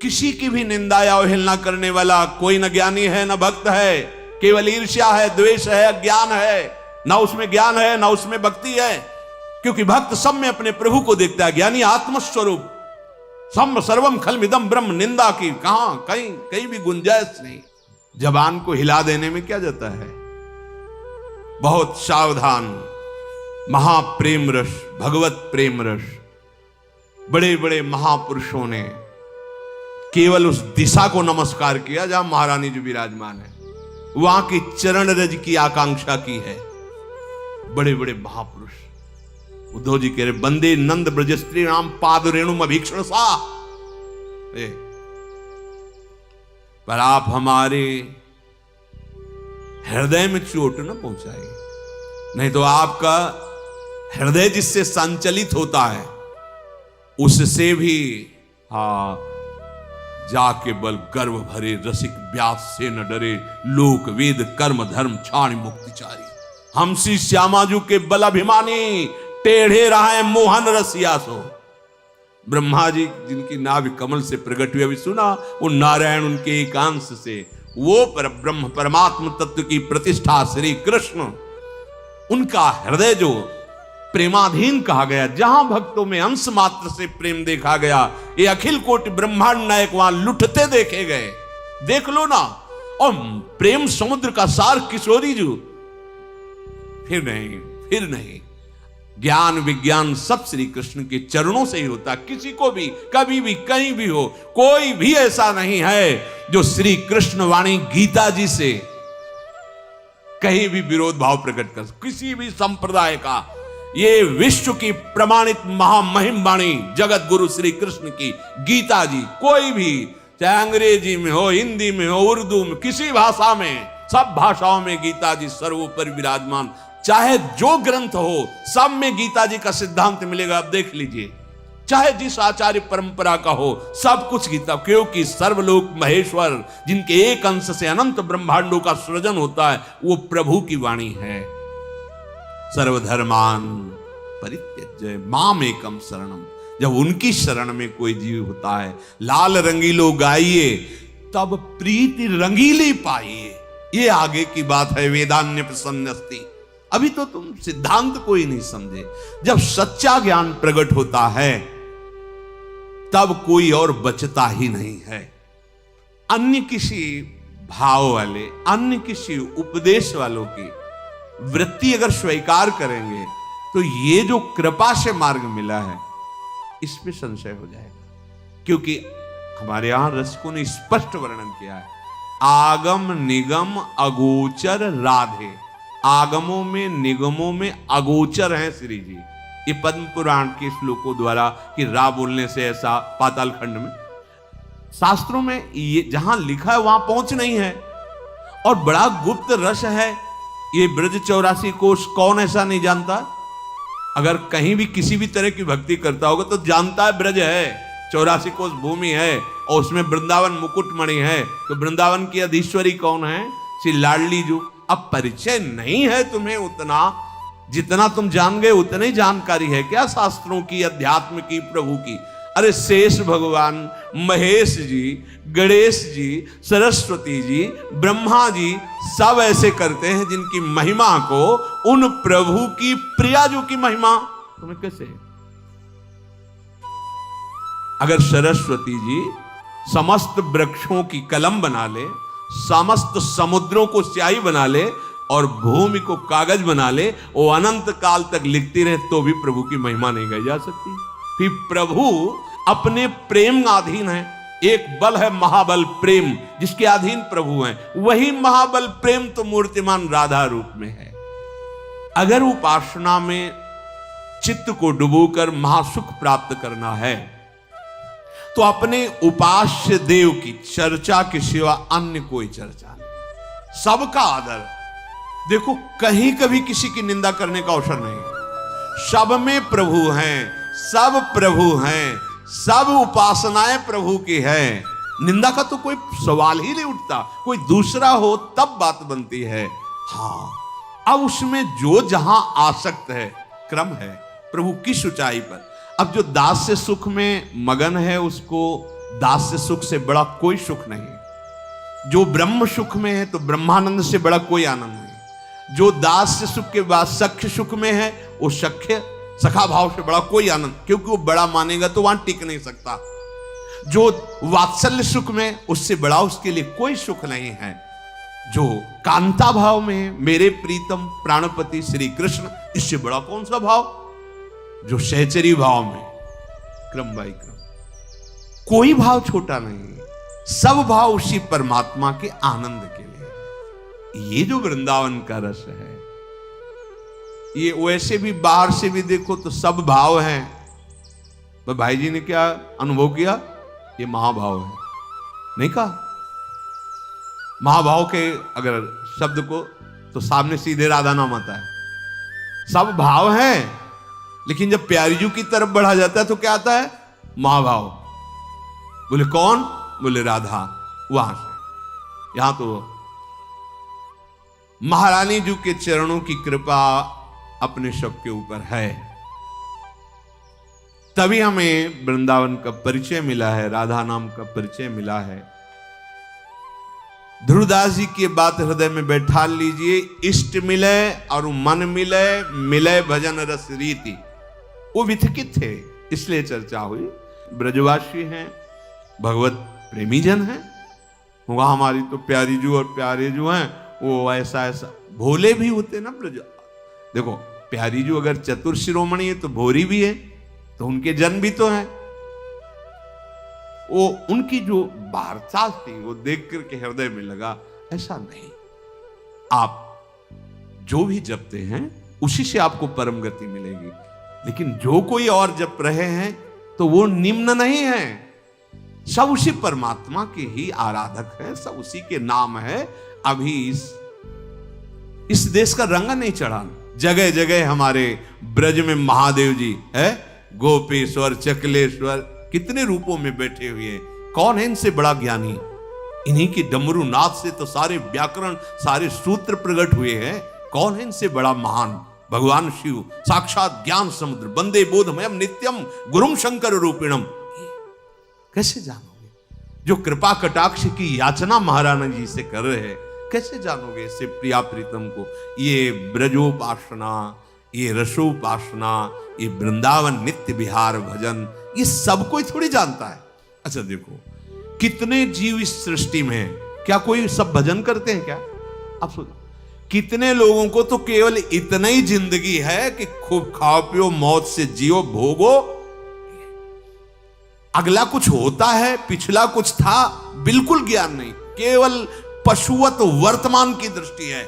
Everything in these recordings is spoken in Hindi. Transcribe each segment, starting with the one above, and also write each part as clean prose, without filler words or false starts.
किसी की भी निंदा या अवहेलना करने वाला कोई न ज्ञानी है न भक्त है। केवल ईर्ष्या है, द्वेष है, अज्ञान है, ना उसमें ज्ञान है ना उसमें भक्ति है। क्योंकि भक्त सब में अपने प्रभु को देखता है, ज्ञानी आत्मस्वरूप सम सर्वम खलमिदम ब्रह्म, निंदा की कहां कहीं कहीं भी गुंजाइश नहीं। जबान को हिला देने में क्या जाता है। बहुत सावधान। महाप्रेम रस, भगवत प्रेम रस, बड़े बड़े महापुरुषों ने केवल उस दिशा को नमस्कार किया जहां महारानी जी विराजमान है, वहां की चरण रज की आकांक्षा की है। बड़े बड़े महापुरुष उद्धव जी कह रहे, बंदे नंद ब्रज स्त्री नाम पाद रेणु अभीक्षण सा। पर आप हमारे हृदय में चोट न पहुंचाए, नहीं तो आपका हृदय जिससे संचलित होता है उससे भी जाके बल गर्व भरे रसिक व्यास से न डरे, लोक वेद कर्म धर्म छाणी मुक्तिचारी। हम श्री श्यामाजू के बल अभिमानी, टेढ़े रहे मोहन रसिया सो। ब्रह्मा जी जिनकी नाभि कमल से प्रकट हुई, अभी सुना, वो नारायण उनके एकांश से, वो पर ब्रह्म परमात्म तत्व की प्रतिष्ठा श्री कृष्ण, उनका हृदय जो प्रेमाधीन कहा गया, जहां भक्तों में अंश मात्र से प्रेम देखा गया, ये अखिल कोटि ब्रह्मांड नायक वहां लुटते देखे गए। देख लो ना। और प्रेम समुद्र का सार किशोरी जी, फिर नहीं। ज्ञान विज्ञान सब श्री कृष्ण के चरणों से ही होता। किसी को भी कभी भी कहीं भी हो, कोई भी ऐसा नहीं है जो श्री कृष्ण वाणी गीता जी से कहीं भी विरोध भाव प्रकट कर, किसी भी संप्रदाय का। ये विश्व की प्रमाणित महामहिम वाणी जगत गुरु श्री कृष्ण की गीता जी, कोई भी, चाहे अंग्रेजी में हो, हिंदी में हो, उर्दू में, किसी भाषा में, सब भाषाओं में गीता जी सर्वोपरि विराजमान। चाहे जो ग्रंथ हो सब में गीता जी का सिद्धांत मिलेगा। आप देख लीजिए, चाहे जिस आचार्य परंपरा का हो, सब कुछ गीता, क्योंकि सर्वलोक महेश्वर जिनके एक अंश से अनंत ब्रह्मांडों का सृजन होता है, वो प्रभु की वाणी है। सर्वधर्मान परित्यज्य माम एकम शरणम। जब उनकी शरण में कोई जीव होता है, लाल रंगीलो गाइए तब प्रीति रंगीली पाइए। ये आगे की बात है। वेदान्य प्रसन्नस्ति। अभी तो तुम सिद्धांत को ही नहीं समझे। जब सच्चा ज्ञान प्रकट होता है तब कोई और बचता ही नहीं है। अन्य किसी भाव वाले, अन्य किसी उपदेश वालों की वृत्ति अगर स्वीकार करेंगे तो ये जो कृपा से मार्ग मिला है इसमें संशय हो जाएगा। क्योंकि हमारे यहां रसिकों ने स्पष्ट वर्णन किया है, आगम निगम अगोचर राधे। आगमों में निगमों में अगोचर हैं श्री जी। ये पद्म पुराण के श्लोकों द्वारा कि रा बोलने से ऐसा, पाताल खंड में, शास्त्रों में ये जहां लिखा है वहां पहुंच नहीं है। और बड़ा गुप्त रस है ये ब्रज 84 कोश। कौन ऐसा नहीं जानता? अगर कहीं भी किसी भी तरह की भक्ति करता होगा तो जानता है ब्रज है, 84 कोश भूमि है और उसमें वृंदावन मुकुटमणि है। तो वृंदावन की अधीश्वरी कौन है? श्री लाडली जो। अब परिचय नहीं है तुम्हें उतना, जितना तुम जान गए उतनी जानकारी है क्या शास्त्रों की, अध्यात्म की, प्रभु की? अरे शेष भगवान, महेश जी, गणेश जी, सरस्वती जी, ब्रह्मा जी सब ऐसे करते हैं जिनकी महिमा को उन प्रभु की प्रिया जो की महिमा तुम्हें कैसे? अगर सरस्वती जी समस्त वृक्षों की कलम बना ले, समस्त समुद्रों को स्याही बना ले और भूमि को कागज बना ले, वो अनंत काल तक लिखती रहे तो भी प्रभु की महिमा नहीं गाई जा सकती। फिर प्रभु अपने प्रेम अधीन है। एक बल है महाबल प्रेम, जिसके अधीन प्रभु हैं। वही महाबल प्रेम तो मूर्तिमान राधा रूप में है। अगर उपासना में चित्त को डुबोकर महासुख प्राप्त करना है तो अपने उपास्य देव की चर्चा के सिवा अन्य कोई चर्चा नहीं। सबका आदर। देखो, कहीं कभी किसी की निंदा करने का अवसर नहीं। सब में प्रभु हैं, सब प्रभु हैं, सब उपासनाएं प्रभु की है। निंदा का तो कोई सवाल ही नहीं उठता। कोई दूसरा हो तब बात बनती है। हाँ, अब उसमें जो जहां आसक्त है, क्रम है प्रभु की ऊंचाई पर। अब जो दास से सुख में मगन है उसको दास्य सुख से बड़ा कोई सुख नहीं। जो ब्रह्म सुख में है तो ब्रह्मानंद से बड़ा कोई आनंद नहीं। जो दास्य सुख के बाद सख्य सुख में है वो सखा भाव से बड़ा कोई आनंद, क्योंकि वो बड़ा मानेगा तो वहां टिक नहीं सकता। जो वात्सल्य सुख में, उससे बड़ा उसके लिए कोई सुख नहीं है। जो कांता भाव में, मेरे प्रीतम प्राणपति श्री कृष्ण, इससे बड़ा कौन सा भाव? जो सहचरी भाव में, क्रम बाई क्रम, कोई भाव छोटा नहीं, सब भाव उसी परमात्मा के आनंद के लिए। ये जो वृंदावन का रस है, ये वैसे भी बाहर से भी देखो तो सब भाव हैं, पर भाई जी ने क्या अनुभव किया? ये महाभाव है। नहीं कहा महाभाव के अगर शब्द को तो सामने सीधे राधा नाम आता है। सब भाव हैं, लेकिन जब प्यारीजू की तरफ बढ़ा जाता है तो क्या आता है? महाभाव। बोले कौन? बोले राधा। वहां से यहां तो महारानी जी के चरणों की कृपा अपने सबके ऊपर है, तभी हमें वृंदावन का परिचय मिला है, राधा नाम का परिचय मिला है। ध्रुवदास जी की बात हृदय में बैठा लीजिए। इष्ट मिले और मन मिले, मिले भजन रस रीति। वो विथकित थे, इसलिए चर्चा हुई। ब्रजवासी हैं, भगवत प्रेमी जन हैं। होगा हमारी तो प्यारी जू और प्यारे जू हैं, वो ऐसा ऐसा भोले भी होते ना ब्रज। देखो प्यारी जू अगर चतुर शिरोमणि है तो भोरी भी है, तो उनके जन भी तो हैं। वो उनकी जो वार्ता थी वो देख करके हृदय में लगा, ऐसा नहीं। आप जो भी जपते हैं उसी से आपको परम गति मिलेगी, लेकिन जो कोई और जप रहे हैं तो वो निम्न नहीं है। सब उसी परमात्मा के ही आराधक हैं, सब उसी के नाम है। अभी इस देश का रंग नहीं चढ़ा। जगह जगह हमारे ब्रज में महादेव जी है, गोपेश्वर, चकलेश्वर, कितने रूपों में बैठे हुए हैं। कौन है इनसे बड़ा ज्ञानी? इन्हीं की डमरू नाथ से तो सारे व्याकरण, सारे सूत्र प्रकट हुए हैं। कौन है इनसे बड़ा महान? भगवान शिव साक्षात ज्ञान समुद्र, वंदे बोधमयम नित्यम गुरुम शंकर रूपिणम। कैसे जानोगे? जो कृपा कटाक्ष की याचना महाराणा जी से कर रहे हैं, कैसे जानोगे इससे प्रिया प्रीतम को? ये ब्रजोपासना, ये रसोपासना, ये वृंदावन नित्य विहार भजन, ये सब कोई थोड़ी जानता है। अच्छा देखो, कितने जीव इस सृष्टि में हैं, क्या कोई सब भजन करते हैं क्या? आप सोचो, कितने लोगों को तो केवल इतना ही जिंदगी है कि खूब खाओ पियो, मौत से जियो, भोगो। अगला कुछ होता है, पिछला कुछ था, बिल्कुल ज्ञान नहीं। केवल पशुवत वर्तमान की दृष्टि है।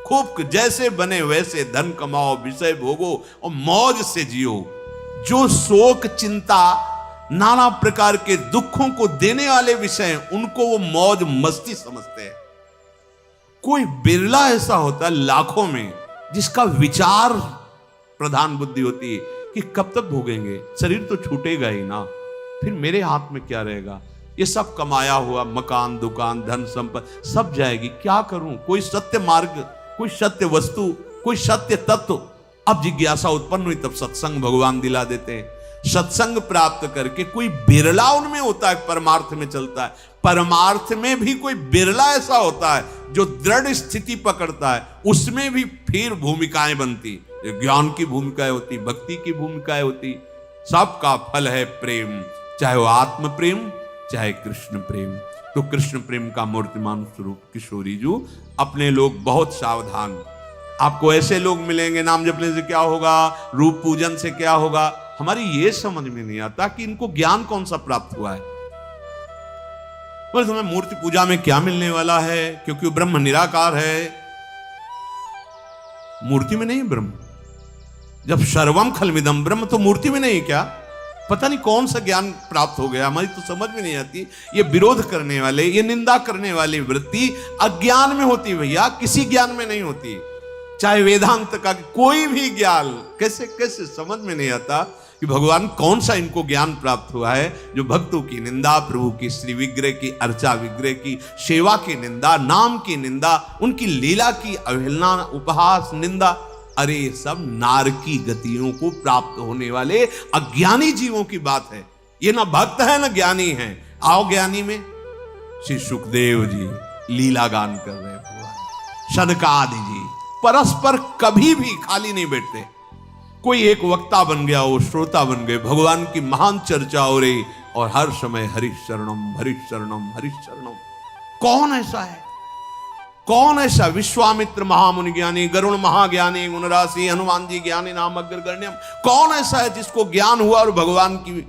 खूब जैसे बने वैसे धन कमाओ, विषय भोगो और मौज से जियो। जो शोक, चिंता, नाना प्रकार के दुखों को देने वाले विषय हैं, उनको वो मौज मस्ती समझते हैं। कोई बिरला ऐसा होता है लाखों में जिसका विचार प्रधान बुद्धि होती है कि कब तक भोगेंगे, शरीर तो छूटेगा ही ना, फिर मेरे हाथ में क्या रहेगा? ये सब कमाया हुआ मकान, दुकान, धन संपत्ति सब जाएगी, क्या करूं? कोई सत्य मार्ग, कोई सत्य वस्तु, कोई सत्य तत्व। अब जिज्ञासा उत्पन्न हुई, तब सत्संग भगवान दिला देते हैं। सत्संग प्राप्त करके कोई बिरला उनमें होता है, परमार्थ में चलता है। परमार्थ में भी कोई बिरला ऐसा होता है जो दृढ़ स्थिति पकड़ता है, उसमें भी फिर भूमिकाएं बनती। ज्ञान की भूमिकाएं होती, भक्ति की भूमिकाएं होती। सबका फल है प्रेम, चाहे वो आत्म प्रेम, चाहे कृष्ण प्रेम। तो कृष्ण प्रेम का मूर्तिमान स्वरूप किशोरी जी। अपने लोग बहुत सावधान, आपको ऐसे लोग मिलेंगे, नाम जपने से क्या होगा, रूप पूजन से क्या होगा, हमारी ये समझ में नहीं आता कि इनको ज्ञान कौन सा प्राप्त हुआ है। बस तुम्हें मूर्ति पूजा में क्या मिलने वाला है, क्योंकि वो ब्रह्म निराकार है। मूर्ति में नहीं ब्रह्म, जब सर्वम खलमिदम ब्रह्म, तो मूर्ति में नहीं क्या? पता नहीं कौन सा ज्ञान प्राप्त हो गया, हमारी तो समझ में नहीं आती। ये विरोध करने वाले, ये निंदा करने वाली वृत्ति अज्ञान में होती भैया, किसी ज्ञान में नहीं होती। चाहे वेदांत का कोई भी ज्ञान, कैसे कैसे समझ में नहीं आता कि भगवान कौन सा इनको ज्ञान प्राप्त हुआ है जो भक्तों की निंदा, प्रभु की श्री विग्रह की, अर्चा विग्रह की, सेवा की निंदा, नाम की निंदा, उनकी लीला की अवहेलना, उपहास, निंदा। अरे सब नारकी गतियों को प्राप्त होने वाले अज्ञानी जीवों की बात है। ये ना भक्त है ना ज्ञानी है। आओ ज्ञानी में श्री सुखदेव जी लीला गान कर रहे हैं, सनकादि जी परस्पर कभी भी खाली नहीं बैठते। कोई एक वक्ता बन गया, वो श्रोता बन गए, भगवान की महान चर्चा हो रही और हर समय हरिश शरणम हरिश शरणम हरिश शरणम। कौन ऐसा है? कौन ऐसा? विश्वामित्र महामुनि ज्ञानी, गरुण महाज्ञानी, गुणराशि, हनुमान जी ज्ञानी नाम अग्रगण्यम। कौन ऐसा है जिसको ज्ञान हुआ और भगवान की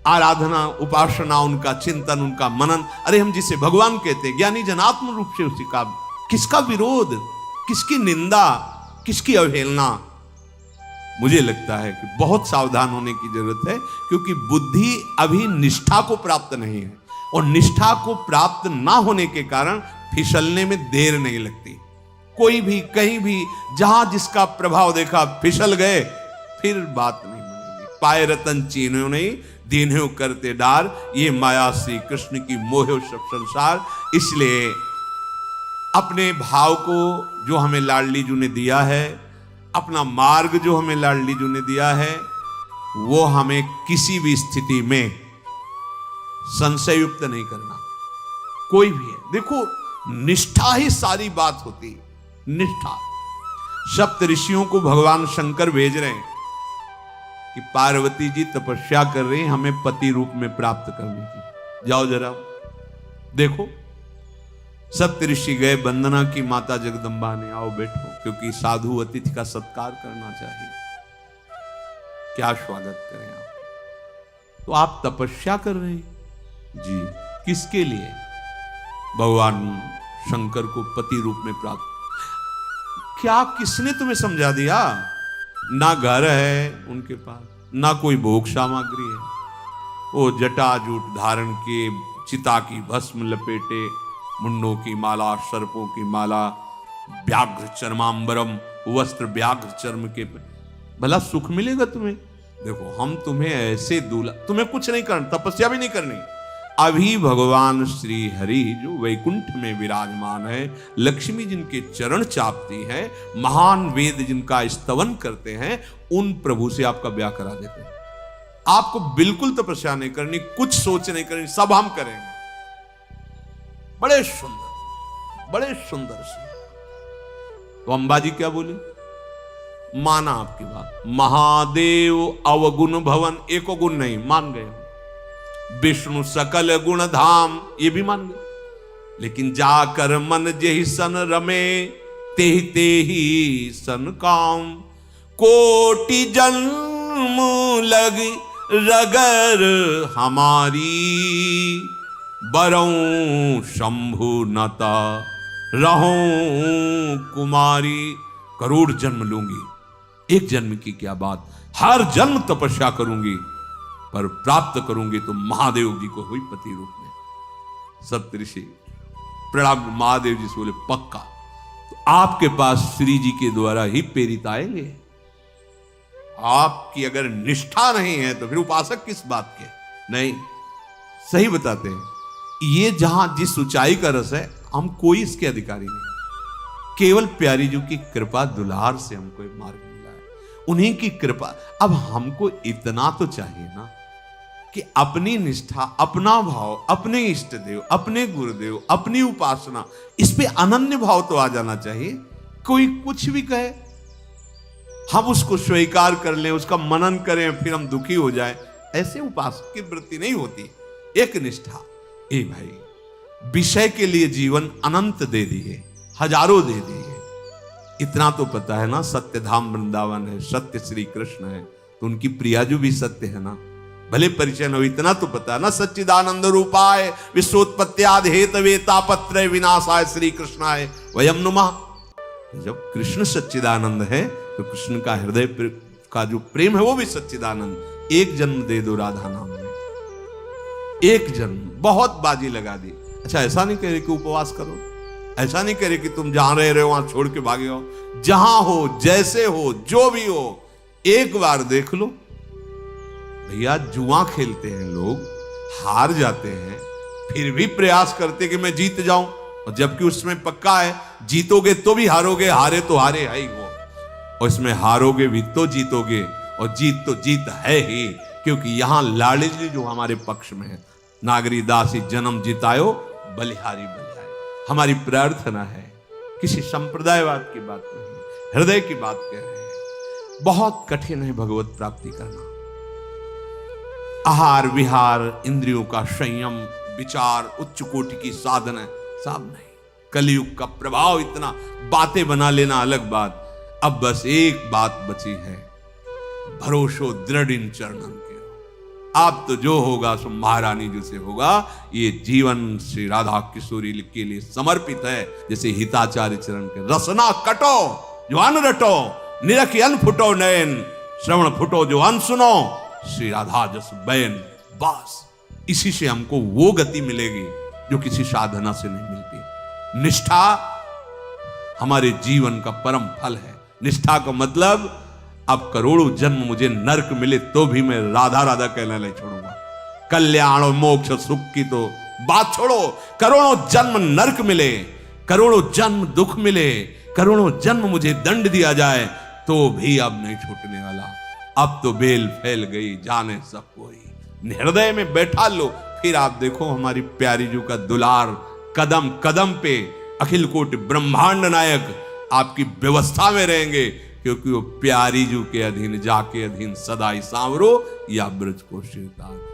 आराधना, उपासना, उनका चिंतन, उनका मनन, अरे हम जिसे भगवान कहते हैं, ज्ञानी जनात्म रूप से उसी का, किसका विरोध, किसकी निंदा, किसकी अवहेलना? मुझे लगता है कि बहुत सावधान होने की जरूरत है, क्योंकि बुद्धि अभी निष्ठा को प्राप्त नहीं है, और निष्ठा को प्राप्त ना होने के कारण फिसलने में देर नहीं लगती। कोई भी कहीं भी जहां जिसका प्रभाव देखा फिसल गए, फिर बात नहीं बनेगी। पाए रतन चीन्हो नहीं, दीन्हो करते डार, ये माया श्री कृष्ण की मोह सब संसार। इसलिए अपने भाव को जो हमें लाडली जी ने दिया है, अपना मार्ग जो हमें लाडली जी ने दिया है, वो हमें किसी भी स्थिति में संशयुक्त नहीं करना। कोई भी है, देखो निष्ठा ही सारी बात होती है। निष्ठा। सप्त ऋषियों को भगवान शंकर भेज रहे हैं कि पार्वती जी तपस्या कर रही हैं हमें पति रूप में प्राप्त करने की, जाओ जरा देखो। सप्त ऋषि गए, वंदना की माता जगदम्बा ने, आओ बैठो, क्योंकि साधु अतिथि का सत्कार करना चाहिए। क्या स्वागत करें आप? तो आप तपस्या कर रहे हैं जी, किसके लिए? भगवान शंकर को पति रूप में प्राप्त। क्या किसने तुम्हें समझा दिया? ना घर है उनके पास, ना कोई भोग सामग्री है। वो जटाजूट धारण किए, चिता की भस्म लपेटे, मुंडों की माला, सर्पों की माला, व्याघ्र चर्मांबरम, वस्त्र व्याघ्र चर्म के। भला सुख मिलेगा तुम्हें? देखो हम तुम्हें ऐसे दूल्हा, तुम्हें कुछ नहीं करना, तपस्या भी नहीं करनी। अभी भगवान श्री हरि जो वैकुंठ में विराजमान है, लक्ष्मी जिनके चरण चापती है, महान वेद जिनका स्तवन करते हैं, उन प्रभु से आपका ब्याह करा देते हैं। आपको बिल्कुल तपस्या नहीं करनी, कुछ सोच नहीं करनी, सब हम करेंगे। बड़े सुंदर, बड़े सुंदर से। तो अंबाजी क्या बोले? माना आपकी बात, महादेव अवगुण भवन, एको गुण नहीं, मान गए। विष्णु सकल गुण धाम, ये भी मान गए। लेकिन जाकर मन जेहि सन रमे, तेहि तेहि सन काम। कोटि जन्म लग रगर हमारी, बरऊं शंभु नता रहूं कुमारी। करोड़ जन्म लूंगी, एक जन्म की क्या बात, हर जन्म तपस्या करूंगी, पर प्राप्त करूंगी तो महादेव जी को हुई पति रूप में। सप्तऋषि प्रणाम, महादेव जी से बोले पक्का। तो आपके पास श्री जी के द्वारा ही प्रेरित आएंगे। आपकी अगर निष्ठा नहीं है तो फिर उपासक किस बात के? नहीं, सही बताते हैं। ये जहां जिस ऊंचाई का रस है, हम कोई इसके अधिकारी नहीं, केवल प्यारी जी की कृपा दुलार से हमको मार्ग मिला है, उन्हीं की कृपा। अब हमको इतना तो चाहिए ना कि अपनी निष्ठा, अपना भाव, अपने इष्ट देव, अपने गुरुदेव, अपनी उपासना, इस पे अनन्य भाव तो आ जाना चाहिए। कोई कुछ भी कहे हम उसको स्वीकार कर लें, उसका मनन करें, फिर हम दुखी हो जाए, ऐसे उपासक की वृत्ति नहीं होती। एक निष्ठा, ए भाई विषय के लिए जीवन अनंत दे दिए, हजारों दे दिए। इतना तो पता है ना, सत्य धाम वृंदावन है, सत्य श्री कृष्ण है, तो उनकी प्रिया जो भी सत्य है ना, भले परिचय न हो, इतना तो पता है ना। सच्चिदानंद रूपाय विश्वोत्पत्त्यादि हेतवे तापत्रय विनाशाय श्री कृष्णाय वयम नुमः। जब कृष्ण सच्चिदानंद है तो कृष्ण का हृदय का जो प्रेम है वो भी सच्चिदानंद। एक जन्म दे दो राधा नाम में, एक जन्म, बहुत बाजी लगा दी। अच्छा, ऐसा नहीं कह रहे कि उपवास करो, ऐसा नहीं कह रहे कि तुम जहां रह रहे हो वहां छोड़ के भागे हो। जहां हो, जैसे हो, जो भी हो, एक बार देख लो। भैया जुआ खेलते हैं लोग, हार जाते हैं, फिर भी प्रयास करते कि मैं जीत जाऊं, और जबकि उसमें पक्का है जीतोगे तो भी हारोगे, हारे तो हारे है ही वो, और इसमें हारोगे भी तो जीतोगे, और जीत तो जीत है ही, क्योंकि यहां लाडली जो हमारे पक्ष में है। नागरी दासी जन्म जितायो बलिहारी बलिहारी। हमारी प्रार्थना है, किसी संप्रदायवाद की बात नहीं, हृदय की बात कह रहे हैं। बहुत कठिन है भगवत प्राप्ति करना। आहार विहार, इंद्रियों का संयम, विचार, उच्च कोटि की साधना सब नहीं। कलयुग का प्रभाव इतना, बातें बना लेना अलग बात। अब बस एक बात बची है, भरोसो दृढ़ इन चरणन के। आप तो जो होगा सो महारानी जी से होगा। ये जीवन श्री राधा किशोरी के लिए समर्पित है। जैसे हिताचार्य चरण के, रसना कटो जो अन रटो, निरख अन फुटो नयन, श्रवण फुटो जो अन सुनो, श्री राधा जस बैन। बस इसी से हमको वो गति मिलेगी जो किसी साधना से नहीं मिलती। निष्ठा हमारे जीवन का परम फल है। निष्ठा का मतलब, अब करोड़ों जन्म मुझे नरक मिले तो भी मैं राधा राधा कहना नहीं छोड़ूंगा। कल्याण और मोक्ष सुख की तो बात छोड़ो, करोड़ों जन्म नरक मिले, करोड़ों जन्म दुख मिले, करोड़ों जन्म मुझे दंड दिया जाए तो भी अब नहीं छूटने वाला। अब तो बेल फैल गई, जाने सब कोई। हृदय में बैठा लो, फिर आप देखो हमारी प्यारी जू का दुलार कदम कदम पे। अखिल कोटि ब्रह्मांड नायक आपकी व्यवस्था में रहेंगे, क्योंकि वो प्यारी जू के अधीन जाके अधीन सदाई सांवरो या ब्रज को शिरतार।